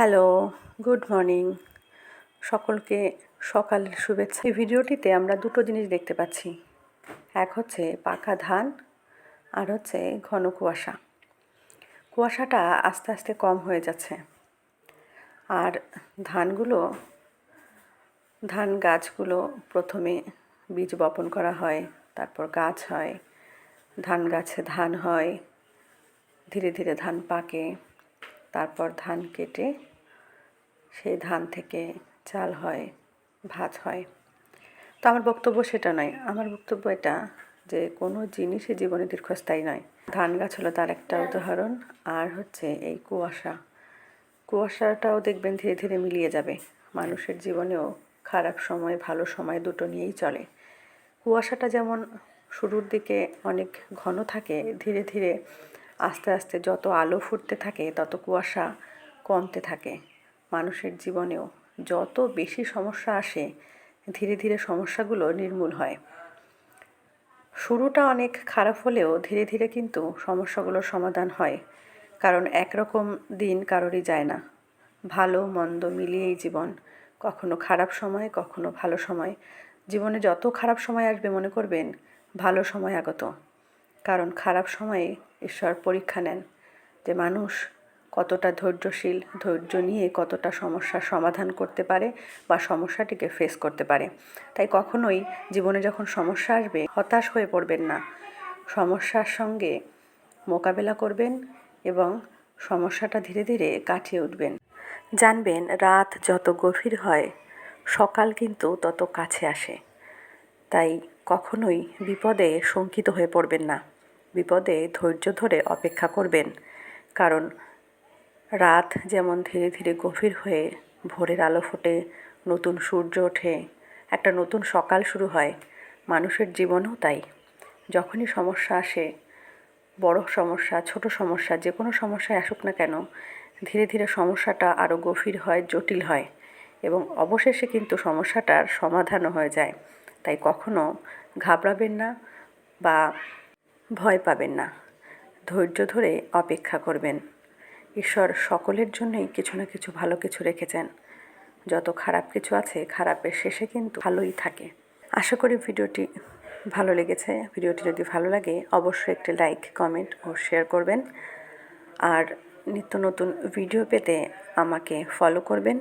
Hello, good morning. সকলকে সকালের শুভেচ্ছা। এই ভিডিওটিতে আমরা দুটো জিনিস দেখতে পাচ্ছি। এক হচ্ছে পাকা ধান, আর হচ্ছে ঘন কুয়াশা। কুয়াশাটা আস্তে আস্তে কম হয়ে যাচ্ছে, আর ধান গাছগুলো প্রথমে বীজ বপন করা হয়, তারপর গাছ হয়, ধান গাছে ধান হয়, ধীরে ধীরে ধান পাকে, তারপর ধান কেটে সেই ধান থেকে চাল হয়, ভাত হয়। তো আমার বক্তব্য সেটা নয়, আমার বক্তব্য এটা যে কোনো জিনিসই জীবনে দীর্ঘস্থায়ী নয়। ধান গাছ হলো তার একটা উদাহরণ। আর হচ্ছে এই কুয়াশাটাও দেখবেন ধীরে ধীরে মিলিয়ে যাবে। মানুষের জীবনেও খারাপ সময় ভালো সময় দুটো নিয়েই চলে। কুয়াশাটা যেমন শুরুর দিকে অনেক ঘন থাকে, ধীরে ধীরে আস্তে আস্তে যত আলো ফুটতে থাকে তত কুয়াশা কমতে থাকে। মানুষের জীবনেও যত বেশি সমস্যা আসে, ধীরে ধীরে সমস্যাগুলো নির্মূল হয়। শুরুটা অনেক খারাপ হলেও ধীরে ধীরে কিন্তু সমস্যাগুলোর সমাধান হয়, কারণ একরকম দিন কারোরই যায় না। ভালো মন্দ মিলিয়েই জীবন, কখনো খারাপ সময় কখনো ভালো সময়। জীবনে যত খারাপ সময় আসবে মনে করবেন ভালো সময় আগত, কারণ খারাপ সময়ে ঈশ্বর পরীক্ষা নেন যে মানুষ কতটা ধৈর্যশীল, ধৈর্য নিয়ে কতটা সমস্যার সমাধান করতে পারে বা সমস্যাটিকে ফেস করতে পারে। তাই কখনোই জীবনে যখন সমস্যা আসবে হতাশ হয়ে পড়বেন না, সমস্যার সঙ্গে মোকাবেলা করবেন এবং সমস্যাটা ধীরে ধীরে কাটিয়ে উঠবেন। জানবেন রাত যত গভীর হয় সকাল কিন্তু তত কাছে আসে। তাই কখনোই বিপদে শঙ্কিত হয়ে পড়বেন না, বিপদে ধৈর্য ধরে অপেক্ষা করবেন, কারণ রাত যেমন ধীরে ধীরে গভীর হয়ে ভোরের আলো ফোটে, নতুন সূর্য ওঠে, একটা নতুন সকাল শুরু হয়, মানুষের জীবনেও তাই। যখনই সমস্যা আসে, বড় সমস্যা ছোট সমস্যা যে কোনো সমস্যায় আসুক না কেন, ধীরে ধীরে সমস্যাটা আরও গভীর হয়, জটিল হয় এবং অবশেষে কিন্তু সমস্যাটার সমাধানও হয়ে যায়। তাই কখনো ঘাবড়াবেন না বা ভয় পাবেন না, ধৈর্য ধরে অপেক্ষা করবেন। ঈশ্বর সকলের জন্যই কিছু না কিছু ভালো কিছু রেখেছেন। যত খারাপ কিছু আছে খারাপের শেষে কিন্তু ভালোই থাকে। আশা করি ভিডিওটি ভালো লেগেছে। ভিডিওটি যদি ভালো লাগে অবশ্যই একটি লাইক, কমেন্ট ও শেয়ার করবেন। আর নিত্য নতুন ভিডিও পেতে আমাকে ফলো করবেন।